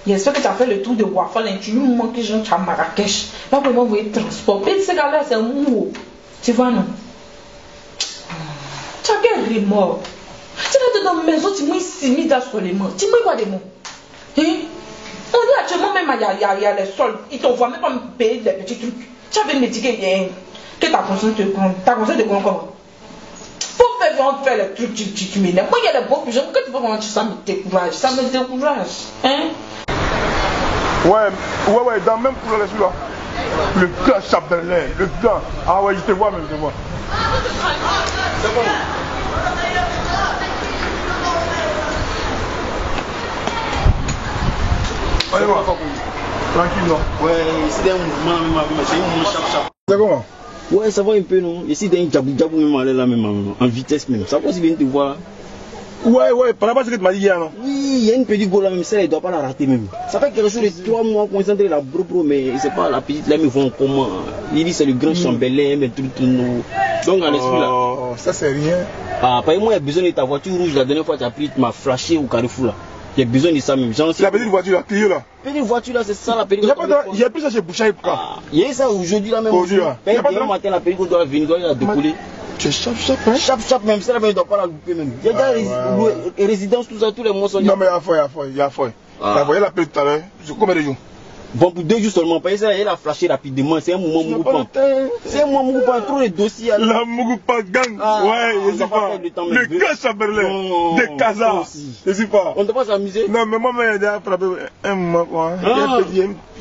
J'espère que tu as fait le tour de Wafal, tu nous manques gens à Marrakech. Là, pour m'envoyer transport. Mais ce gars-là, c'est un mou. Tu vois, non? Tu as quel remords? Tu vas dans la maison, tu m'as ici, sur les mains. Tu m'as quoi des mots? On dit actuellement, même il y a les sols. Ils t'envoient même pas me payer des petits trucs. Tu avais me dit que ta conscience te prend. Ta conscience te prend comment? Pour faire les trucs, tu m'énerves. Moi, il y a des beaux gens. Quand tu vois comment ça me décourage. Ça me décourage. Hein? Ouais, dans même pour celui-là. Le gars Chaberlin, le gars. Ah ouais, je te vois même, je te vois. C'est bon. Allez voir. Tranquille, non? Ouais, c'est un mouvement, c'est un mouvement chap. C'est comment? Ouais, ça va un peu, non? Ici, d'un djabou même aller là, même en vitesse même. Ça va aussi bien te voir. Ouais, par rapport à ce que tu m'as dit hier, non? Oui, il y a une petite go là, même ça, elle ne doit pas la rater même. Ça fait quelque chose de 3 mois qu'on est entré la bro, mais c'est pas la petite là, mais vont comment? Il dit c'est le grand chambellan, mais tout. Donc en esprit là. Oh, ça c'est rien. Ah, par exemple, il y a besoin de ta voiture rouge la dernière fois tu as pris, tu m'as flashé au carrefour là. Il y a besoin de ça même. La petite voiture là, Clio là. Petite voiture là, c'est ça la petite voiture. Il y a plus ça chez Bouchaï pour ça. Il y a ça aujourd'hui là même. Aujourd'hui là. Il y a pas de matin la petite doit venir, doit la décoller. Tu es chap, hein? Chap, même ça, il ne doit pas la louper même. Il y a des résidences, tout ça, tous les mois sont. Non, mais il y a foi. Tu as voyé la petite tout à l'heure. Combien de jours? Bon, pour 2 jours seulement, parce qu'elle a flashé rapidement. C'est un mouvement mougoupan. C'est un mouvement mougoupan, trop de dossiers. La mougoupan gang. Ouais, je sais pas. Le gars Chaberlin. Des casas. Je sais pas. On ne doit pas s'amuser. Non, mais moi, j'ai déjà frappé un moment, quoi.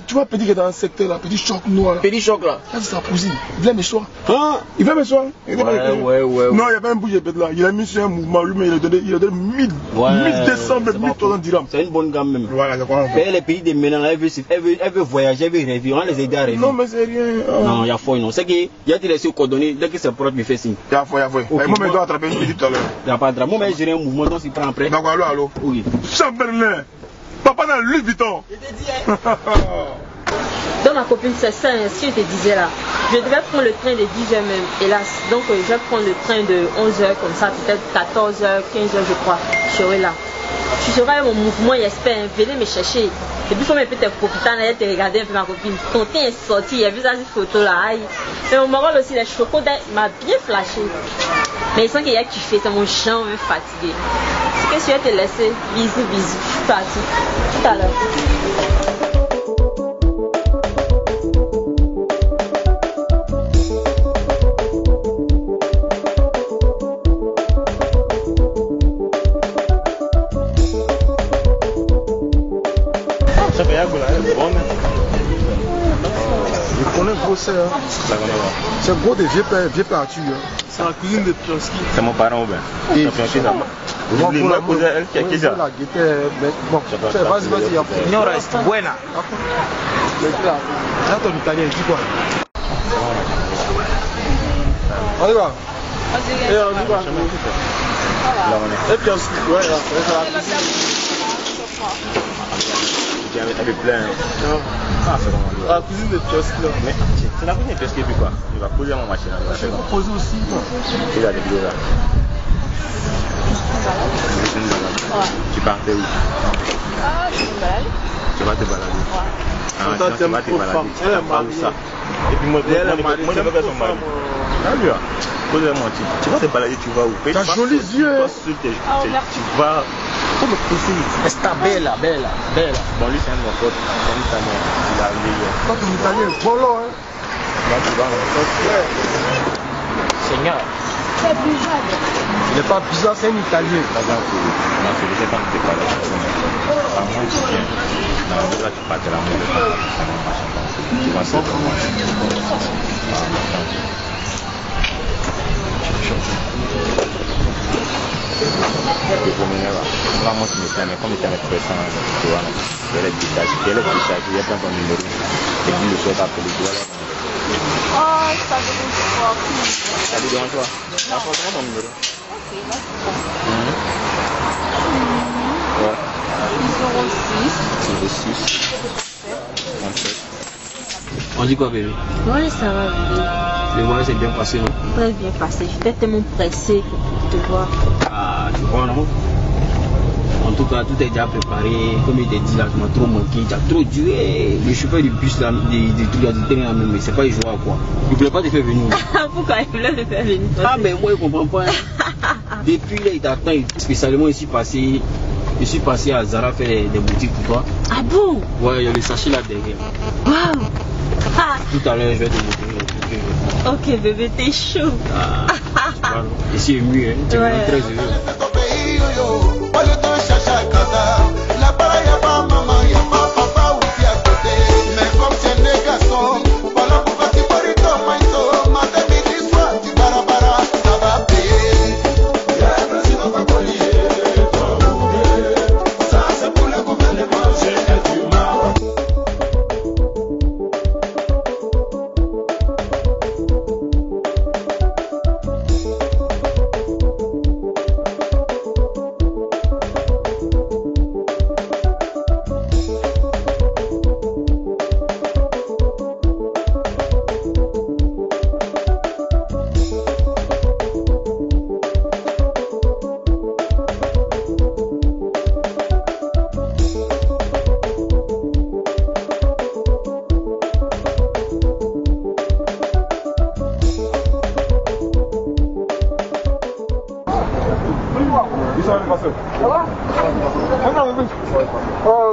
Tu vois, petit qui est dans le secteur là, petit choc noir. Petit choc là. Ça, c'est sa cousine. Il vient me soir. Il vient me soir. Ouais. Non, il y avait un bouger là. Il a mis sur un mouvement, lui, mais il a donné 1200, 1300 dirhams. C'est une bonne gamme même. Voilà, je crois. Mais les pays de maintenant, elle veut voyager, elle veut rêver. On les aide à rêver. Non, mais c'est rien. Non, il y a foi, non. C'est qu'il y a des laissés coordonnées. Dès que c'est propre, il fait signe. Il y a foi. Moi, je dois attraper une petite tout à l'heure. Il n'y a pas de drame. Moi, j'ai un mouvement, donc il prend après. D'accord, allô. Oui. Chaberlin. Papa dans Louis Vuitton. Je t'ai dit, hein. Donc ma copine, c'est ça, ce que je te disais là. Je devais prendre le train de 10h même, hélas. Donc je vais prendre le train de 11h comme ça, peut-être 14h, 15h je crois. Je serai là. Tu seras mon mouvement, j'espère. Venez me chercher. Et puis il faut me peut-être profiter, d'aller te regarder un peu ma copine. Ton teint est sorti, il y a vu ça cette photo là. Aïe. Et mon moral aussi, les chocos m'a bien flashé. Mais il sent qu'il y a kiffé, c'est mon chien même fatigué. C'est que je vais te laisser. Bisous. Je suis partie. Tout à l'heure. Je connais gros c'est c'est gros des vieux pères Arthur. C'est la cuisine de Pioski. C'est mon parent ou bien? Et vous voulez me poser elle qui a qui ça? Bon, vas-y, il y a Signora est buena. là ton italien, dis quoi? On y va. Et on y va. Et Pioski. Ouais, là. Avec plein. Ah, c'est bon. La cuisine de Pioski là. Mais c'est la cuisine de Pioski puis quoi? Il va poser mon machine. Je vais poser aussi. Il a des vidéos là. Tu partais où? Tu vas te balader. Tu vas te balader. Elle est mariée. Et puis moi, je veux faire son mari. Ah, lui, posez-moi, tu vas te balader, tu vas où? T'as joli yeux. Tu vas. Come così? Sta bella. Bon, lui, c'est un de mes potes. C'est un italien. Il a arrivé hier. Toi, ton italien, polo, hein? Là, tu vas. Seigneur. Il n'est pas bizarre, c'est un italien. Là, c'est déjà quand tu te balades. À moins tu viens. Là, tu pars de la main. Tu vas ça. Là, moi, tu me fais, mais comme il était pressant, tu vois, je vais les décharger, j'ai pris ton numéro. Et puis, le soir, t'appeler, tu vois. Oh, ça dérange pas. Ça te dérange pas? Apporte-moi ton numéro. Ok, là, c'est bon. Ouais. 06. 37. On dit quoi, bébé? Oui, ça va, bébé. Le voyage s'est bien passé, non? Très bien passé. J'étais tellement pressée pour te voir. Ah, tu vois, non? En tout cas, tout est déjà préparé. Comme il t'a dit là, tu m'as trop manqué. Tu as trop duré. Le chauffeur du bus là, des trucs là, mais c'est pas les joueurs quoi. Il voulait pas te faire venir. Pourquoi il voulait me faire venir? Ah, mais moi, je comprends pas. Depuis là, il t'attend. Spécialement, je suis passé à Zara faire des boutiques pour toi. Ah bon? Ouais, il y a le sachet là derrière. Waouh! Tout à l'heure, je vais te montrer. Ok, bébé, t'es chaud. Ah, et c'est mieux, hein. Tu es vraiment très heureux. La para y a pas maman, y a pas papa ou qui à côté. Mais comme c'est des garçons, voilà pourquoi tu peux retourner matin, midi, soir, tu barabara, ça va payer. Y'a un président pas collier, toi oublié. Ça c'est pour le gouvernement, c'est du mal.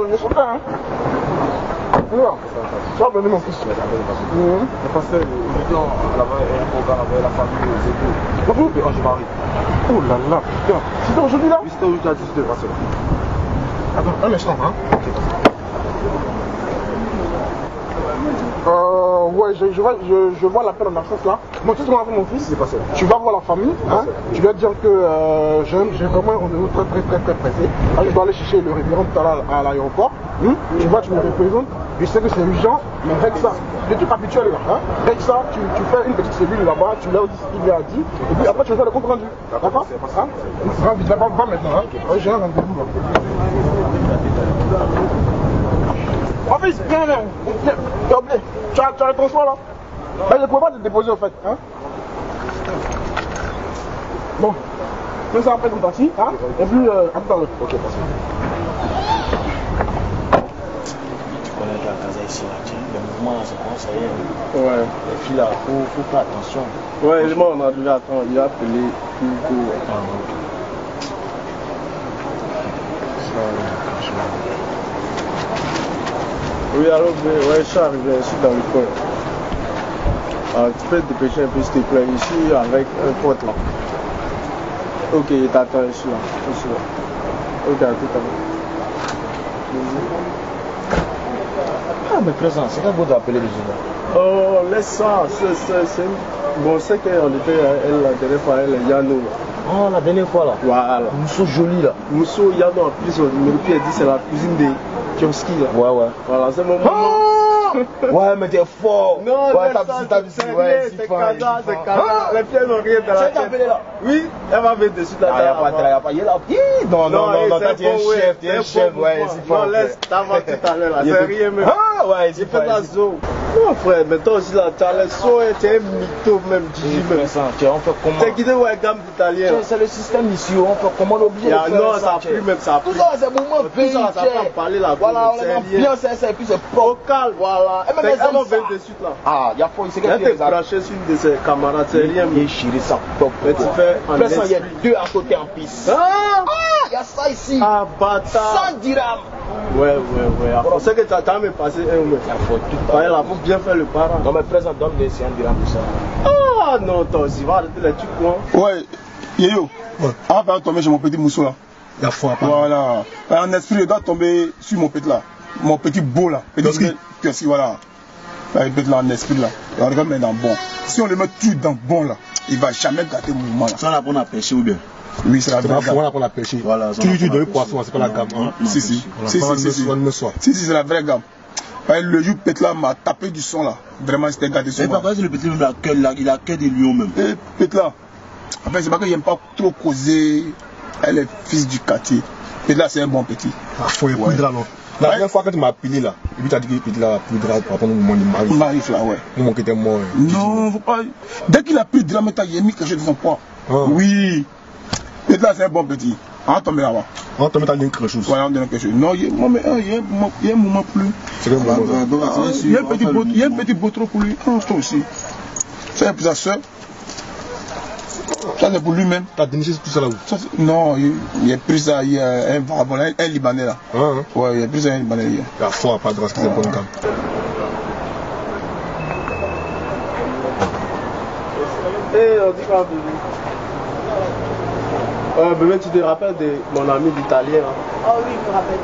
Je suis là, hein. Tu vas venir mon fils. Le pasteur, le blanc, là-bas, il y a un programme avec la famille aux époux. Bonjour. Et Ange-Marie. Oh là là, putain. C'était aujourd'hui là? Oui, c'était aujourd'hui à 18h, pasteur. Attends, un instant, hein. Ouais, je vois l'appel en absence là. Bon, tu sais ce qu'on va faire, mon fils? C'est passé. Tu vas voir la famille, hein. Tu vas dire que j'ai vraiment un rendez-vous très pressé. Ah, je dois aller chercher le révérend tout à l'heure à l'aéroport. Tu vois, tu me représentes. Je sais que c'est urgent, mais avec ça, le truc habituel là, hein. Avec ça, tu fais une petite cellule là-bas, tu leur dis ce qu'il lui a dit, et puis après tu fais le compte rendu. D'accord? Hein? Va maintenant, hein. J'ai un rendez-vous là. En fait, viens, t'as oublié. Tu as le transport là? Ben, je ne pouvais pas te déposer au fait. Hein? Bon, fais ça après ton taxi. Hein? Et puis, à tout à l'heure. Ok, passez. Tu connais la casa ici là, tiens. Le mouvement là, c'est comment ça y est? Ouais. Les filles là, faut faire attention. Ouais, le monde a dû attendre. Il a appelé pour. Oui, alors, ouais, je suis arrivé, je suis dans le coin. Alors, tu peux te dépêcher un peu, s'il te plaît, ici avec un pote là. Ok, il t'attend ici là. Ok, à tout à l'heure. Ah, mais présent, c'est quand vous appelez les gens? Oh, laisse ça, c'est bon, c'est qu'on était, elle, la dernière fois, elle est Yano. Oh, la dernière fois là? Voilà. Mousso joli là. Mousso Yano, en plus, le numéro qui a dit c'est la cousine de Kioski là. Ouais. Voilà, c'est mon maman. Ouais, mais t'es fort. Non, ouais, c'est Kaza. Les pieds n'ont rien dans la tête. Oui, elle va venir dessus là. Il n'y a pas, il est là. Non, toi tu es un chef, ouais, c'est fort. Non, laisse, t'avais tout à l'heure là, c'est rien même. Ah, ouais, j'ai fait la zone. Non, frère, mais toi aussi là, tu as les sauts et tu es un mytho même, Gigi même. On fait comment? T'es guidé ou un gamme italien? C'est le système ici, on fait comment l'oublier? Non, ça a pris même, ça a pris. Tout ça, c'est moment pays. Tout ça, ça va parler là. Voilà, on est bien, c'est puis c'est propre. Calme, voilà. Elle va venir de suite là. Ah, il y a pas, c'est qu'elle est branchée sur une de ses camarades, c'est rien. Il est chiré ça propre. Mais tu fais en esprit. Il y a deux à côté en piste. Ah, il y a ça ici. Ah, bâtard. 100 dirhams. Ouais. On sait que tu as même passé un mois. Il faut bien faire le parent. Non, mais présent, donne les 100 dirhams pour ça. Ah, non, toi aussi, va arrêter les trucs, quoi. Ouais, Yo. On va tomber chez mon petit Mousso là. La foi, voilà. En esprit, il doit tomber sur mon petit là. Mon petit beau là. Petit voilà. Il peut être là en esprit là. Et on le met dans bon. Si on le met tout dans bon là, il va jamais gâter mon moment là. Ça, on apprend à pêcher ou bien? Oui, c'est la C'est vraie la fois, gamme. on apprend à pêcher. Voilà, Tu donnes le poisson, c'est pas la gamme. Hein. Si, c'est la vraie gamme. Le jour Petla m'a tapé du son là. Vraiment, c'était gâté sur moi. Pourquoi le petit même il a cœur de lion même? Et Petla, en fait, c'est pas qu'il n'aime pas trop causer. Elle est fils du quartier. Petla, c'est un bon petit. Ah, faut y poudre alors. La dernière fois que tu m'as appelé là, et puis tu as dit que Petla poudra pour attendre le moment du mari. Il m'arrive là, ouais. Le moment qui était mort. Non, faut pas. Dès qu'il a pris de la métal, il a mis quelque chose dans son poids. Oui. Petla, c'est un bon petit. On tombe là-bas. On tombe dans quelque chose. Ouais, on donne quelque chose. Non, il y a un moment plus. C'est le moment. Il y a un petit botro pour lui. Non, toi aussi. Ça, c'est pour sa soeur. Ça, c'est pour lui-même. Tu as déniché tout ça là où? Non, il a pris ça. Il y a un Libanais là. Ouais, il a pris ça un Libanais hier. La foi, pas grâce que c'est bon quand. Eh, on dit quoi, bébé? Bébé, tu te rappelles de mon ami d'Italien? Oh oui, je me rappelle.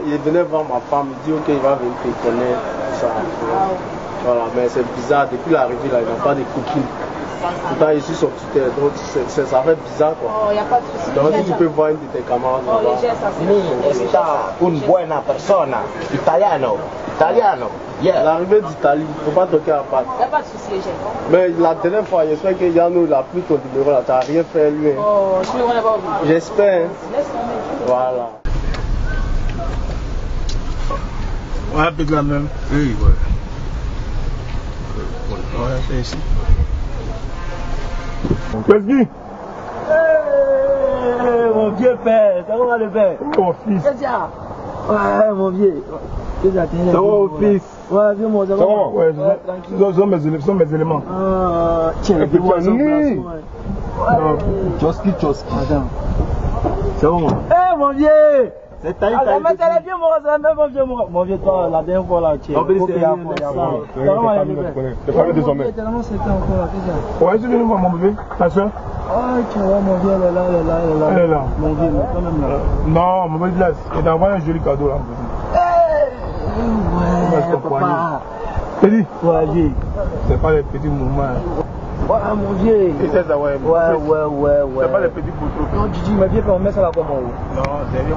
Il venait voir ma femme, il dit ok, il va venir te connaître, tout ça. Voilà, mais c'est bizarre, depuis l'arrivée là, il n'a pas de copine. Pourtant, je suis son tuteur, donc ça fait bizarre quoi. Oh, il n'y a pas de souci. Donc si tu peux voir une de tes camarades là-bas. Un buona persona, italiano. Yeah. L'arrivée d'Italie, il ne faut pas toquer à part. Il n'y a pas de souci, les gens. Mais la dernière fois, j'espère que Yannou il a pris ton numéro là, tu n'as rien fait lui. Hein. Oh, je ne pas oublié. J'espère. Hein. Laisse tomber. Voilà. Ouais, peut-être la même. Oui, ouais. Ouais, c'est ici. Vas-y. Mon vieux père, ça va le père? Mon fils. Ouais, mon vieux. Ça va au fils. Ouais, viens moi, ça va. Ouais, tranquille. Ce sont mes éléments. Ah, tiens, le poisson. Tchoski. C'est bon, moi. Eh, mon vieux! C'est ta bien, moi, c'est même mon vieux, moi. Mon vieux, toi, la dernière fois là, tu es. C'est pas désormais. Ouais, je viens de voir mon bébé, ta soeur. Ah, tu vois, mon vieux, elle est là. Elle est là. Mon vieux, quand même là. Non, mon bébé, il t'a envoyé un joli cadeau là. Ouais, papa. Petit. Ouais, vieux. C'est pas les petits mouvements. Ouais, mon vieux. C'est ça, ouais. Ouais. C'est pas les petits bouts. Non, Gigi, mais vieux, on met ça là comment? Non, c'est rien,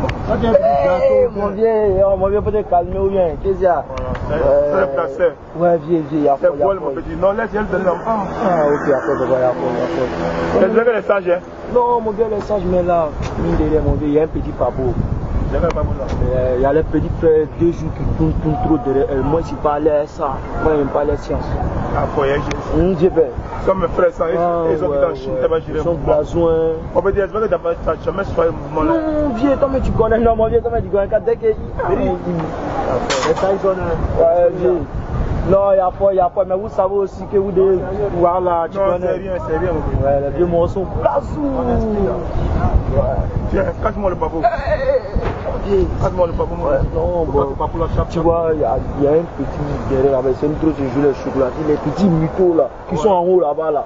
mon vieux. Mon vieux, peut-être calmer ou bien. Qu'est-ce qu'il y a? C'est ta soeur. Ouais, vieux, il y a pas. C'est bon, mon petit. Non, laisse-le donner l'enfant. Ah, ok, après. C'est vrai que les sages, hein? Non, mon vieux, les sages, mais là, mine de rien, mon vieux, il y a un petit pabot. Il y a les petits frères, 2 jours qui tournent trop derrière elle. Moi, je parlais ça. Moi, je parle science. Ah, voyager. Comme mes frères, ça, ils ont quitté en Chine, ils sont besoin. On peut dire, est-ce que tu n'as jamais choisi un mouvement là? Non, vieux, toi, mais tu connais, non, mon vieux, toi, mais tu connais, dès que. Ouais, vieux. Non, il y a pas, mais vous savez aussi que vous devez. Voilà, tu connais. C'est rien. Ouais, les vieux morceaux, plasou. Tiens, cache-moi le babou. Cache-moi le babou. Non, bon. Tu vois, il y a un petit derrière là, c'est une trop de jouer les chocolats. Les petits mythos là, qui sont en haut là-bas là.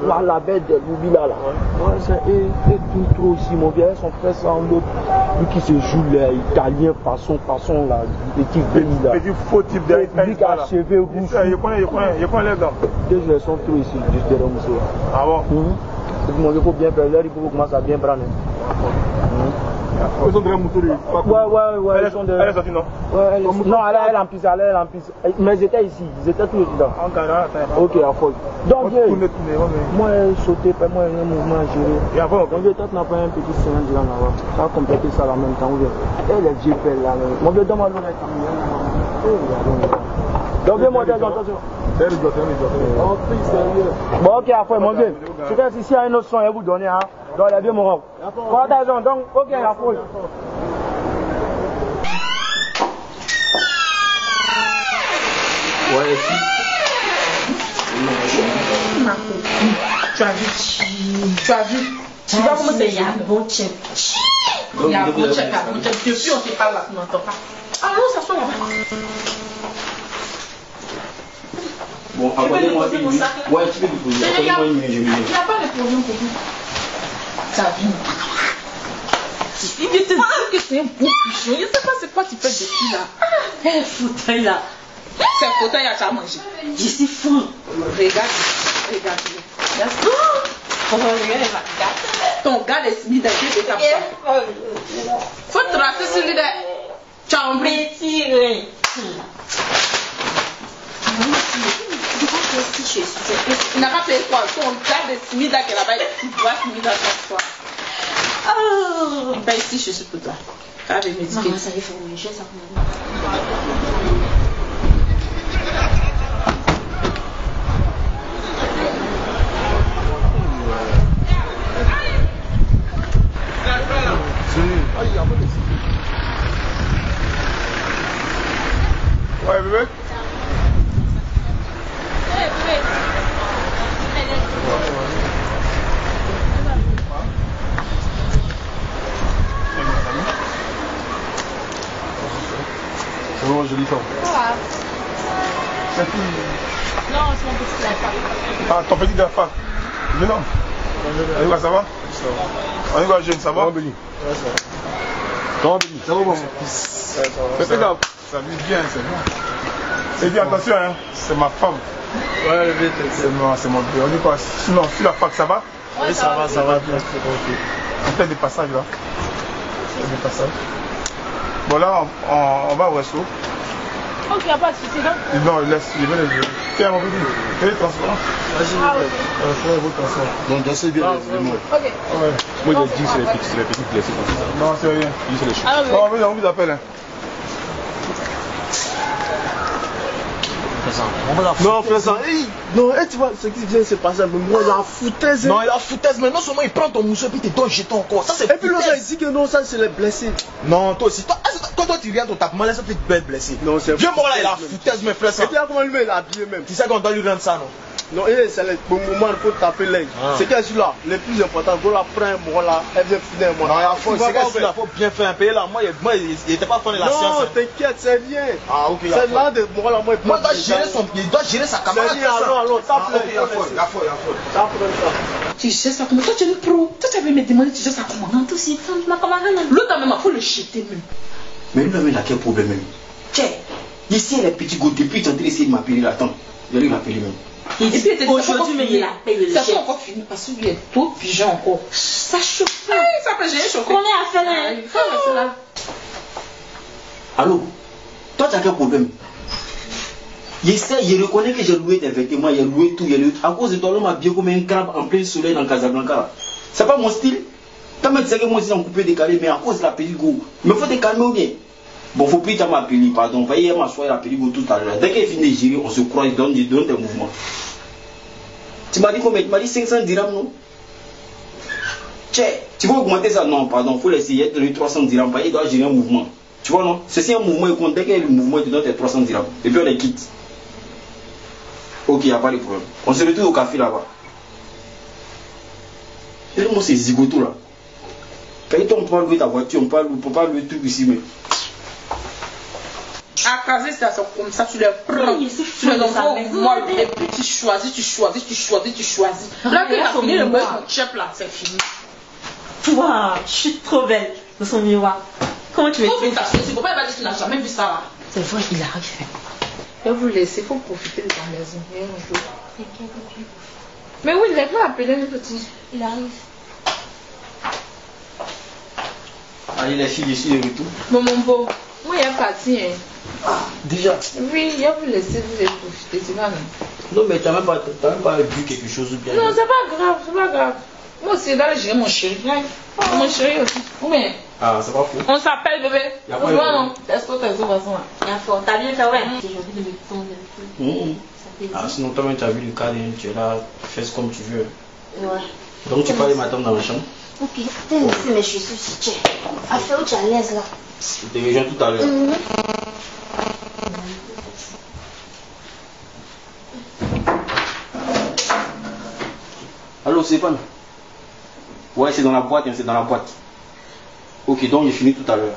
Là, la bête de Loubi là. Ouais, c'est tout trop aussi, mon vieux, son frère, c'est un autre. Lui qui se joue les Italiens, façon là, petit pays là. Petit faux type de lui qui a cheveux rouges. Je connais les gars. Deux joueurs sont trop ici, juste derrière monsieur. Ah bon? Il faut bien faire l'heure, il faut commencer à bien prendre. Ils sont de la moto. Ouais. Elle est sortie, non? Ouais, non, elle est en piste. Mais ils étaient ici, ils étaient tous dedans. Ok, à fond. Donc, moi, je sautais, moi, j'ai un mouvement à gérer. Donc, je n'a pas un petit séance là-bas. Ça a complété ça en même temps. Et les vieux pères là. Mon vieux demande donc, viens moi attention. Bon, ok, après, mon vieux. C'est si il y a un autre son, il va vous donner. Hein. Donc, il a bien mon rang. Attention, donc, ok, après. Ouais, si. Ma copine, tu as vu. Tu vas comment c'est bon check. Il y a un bon check. Depuis, on te parle là, tu n'entends pas. Ah non, ça soit là-bas. Bon, abonnez-moi une minute. Ouais, tu peux déposer. Abonnez-moi une minute, je vais. Il n'y a pas de problème pour vous. Ça vient. Il vient te dire que c'est un beau pichon. Je ne sais pas c'est quoi tu fais depuis là. Fauteuil là. C'est fauteuil, il y a déjà mangé. Je suis fou. Regarde. Ton gars est mis dans le détail. Faut tracer celui de chambre. Il n'a pas fait quoi? Ton gars est mis dans là-bas, tu dois finir dans ton soir. Il paye 6 je suis pour toi. Maman, ça y est, faut que je ça. Ouais, bébé. C'est bon, je lis ça. C'est qui? Non, c'est mon petit de la fac. Ah, ton petit de la fac. Mais non. Aïwa, ça va? Aïwa, jeune, ça va? Comment, Béni? Comment, Béni? Ça va, bon? C'est grave. Ça vit bien, c'est bien. Et dis attention, hein, c'est ma femme. Ouais, c'est mon bébé. On dit quoi? Sinon, sur la fac, ça va? Oui, ça va bien. On fait des passages là. Des passages. Bon, là, on va au resto. Ok, il n'y a pas de souci, non? Non, laisse, je vais les jouer. Tiens, mon bébé, fais les transports. Vas-y, fais vos transports. Donc, dansez bien les mots. Ok. Ouais. Moi, je dis c'est les petites blessées comme ça. Non, c'est rien. Dis c'est les choses. Ah, oui. Bon, on vous appelle. Hein. Non, frère, ça. Hey, non, hey, tu vois, ce qui vient de se passer, mais moi, il a foutaise. Non, il a foutaise, mais non seulement il prend ton mousseau et puis il te donne jeton encore. Ça, c'est et puis l'autre, il dit que non, ça, c'est les blessés. Non, toi aussi. Quand toi tu viens ton tapement, laisse cette bête blessée. Non, c'est vieux mort là, il a foutaise, mes frères. Et puis, comment lui, il a habillé même. Tu sais qu'on doit lui rendre ça, non? Non, c'est le bon moment, il faut taper l'aigle. C'est qu'elle est là, le plus important, il faut la prendre un mois là, elle vient finir un mois. Non, c'est qu'elle là, il faut bien faire un pays là. Moi, il n'était pas fan de la science. Non, t'inquiète, c'est rien. Ah, ok. C'est là de moi là, moi, il doit gérer sa camarade. C'est rien, allons, tape l'aigle. Il y a fort. Tape ça. Tu gères ça comment? Toi, tu es une pro. Toi, tu avais me demandé, tu gères ça comment? Non, tout c'est ma camarade. L'autre, même, il faut le jeter même. Mais lui, il a quel problème même? Tiens, ici, les petits gars, depuis tu es en train d'essayer de m'appeler là, attends, je vais l'appeler même. Et puis, aujourd'hui, mais il a payé le chèque. Ça chèque. peut encore finir parce qu'il est tout pigeon encore. Ça chauffe. Ça peut gérer chauffer. On est à faire là. Il faut rester là. Allô? Toi, tu as quel problème? Il reconnaît que j'ai loué tes vêtements, il a loué tout, à cause de toi, l'homme m'a bien comme un crabe en plein soleil dans Casablanca. C'est pas mon style. Toi, tu sais que moi aussi, on coupé décalé, mais à cause de la pellicule. Mais il faut te calmer ou bien? Bon, faut plus m'appeler, pardon. Voyez, m'asseoir la pellicule tout à l'heure. Dès qu'elle finit de gérer, on se croise, donne des mouvements. Tu m'as dit combien? Tu m'as dit 500 dirhams, non? Tiens, tu vas augmenter ça? Non, pardon, il faut l'essayer, donner 300 dirhams, il doit gérer un mouvement. Tu vois, non? C'est un mouvement, il compte, dès qu'il y a le mouvement, il te donne tes 300 dirhams. Et puis on les quitte. Ok, il n'y a pas de problème. On se retrouve au café là-bas. Et moi, c'est zigoto là. Quand on peut pas louer ta voiture, on peut pas louer tout ici, mais. À caser, ça comme ça, tu les prends. Tu les envoies au mois, et puis tu choisis. Là, quand tu as fini le mois, mon chef là, c'est fini. Toi, je suis trop belle dans son miroir. Comment tu veux Faut vite t'assurer. Pourquoi il va dire que tu n'as jamais vu ça là? C'est vrai, il arrive. Je vais vous laisser, il faut profiter de ta maison. Mais oui, il n'est pas appelé le petit. Il arrive. Allez, les filles, je suis de retour. Bon, mon beau, moi, il est parti. Hein. Ah, déjà? Oui, je vais vous laisser, vous allez profiter, tu vas non? Non, mais tu n'as même pas vu quelque chose ou bien? Non, c'est pas grave, c'est pas grave. Moi aussi, là, j'ai mon chéri. Mon chéri aussi. Oui. Ah, c'est pas fou. On s'appelle, bébé. Y'a pas de problème. Est-ce que t'as de toute façon là? T'as bien fait, ouais. J'ai envie de me prendre. Ah, sinon, toi-même, tu as vu le cadre, tu es là, fais comme tu veux. Ouais. Donc, tu peux aller m'attendre dans la chambre? Ok, t'es laissé mes chaussures si tu es. À faire où tu es à l'aise là. Je te rejoins tout à l'heure. Allô, Stéphane? Ouais, c'est dans la boîte, c'est dans la boîte. Ok, donc j'ai fini tout à l'heure.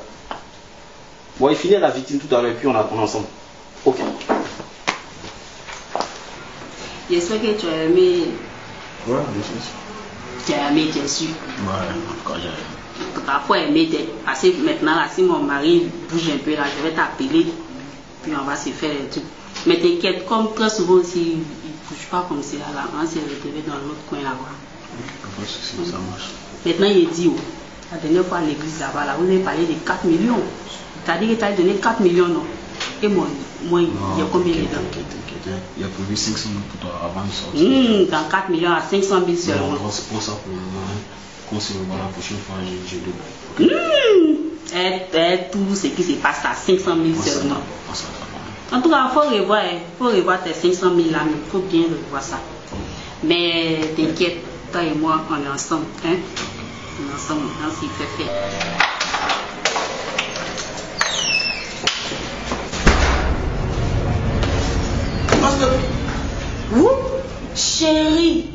Ouais, il finit la victime tout à l'heure, puis on attend ensemble. Ok. J'espère que tu as aimé. Ouais, bien sûr. Tu as aimé, tu es sûr. Ouais, quand j'ai. Parfois aimer, parce que maintenant, là, si mon mari bouge un peu, là, je vais t'appeler, puis on va se faire des trucs. Mais t'inquiète, comme très souvent aussi, ils ne bougent pas comme ça là, on s'est retrouvé dans l'autre coin là-bas. Ça marche. Maintenant, il dit, oh, la dernière fois à l'église là-bas, là, vous avez parlé de 4 millions. Tu as dit que tu as donné 4 millions, non? Et moi, il y a combien dedans? T'inquiète, il y a prévu 500 000 pour toi avant de sortir. Dans 4 millions à 500 000 seulement. C'est pour ça pour le moment. Quand on se revoit la prochaine fois, j'ai deux. Tout ce qui se passe à 500 000 seulement. En tout cas, il faut revoir tes 500 000 là, mais il faut bien revoir ça. Mais t'inquiète, toi et moi, on est ensemble. Hein? On est ensemble, on s'y fait faire. Vous, chérie,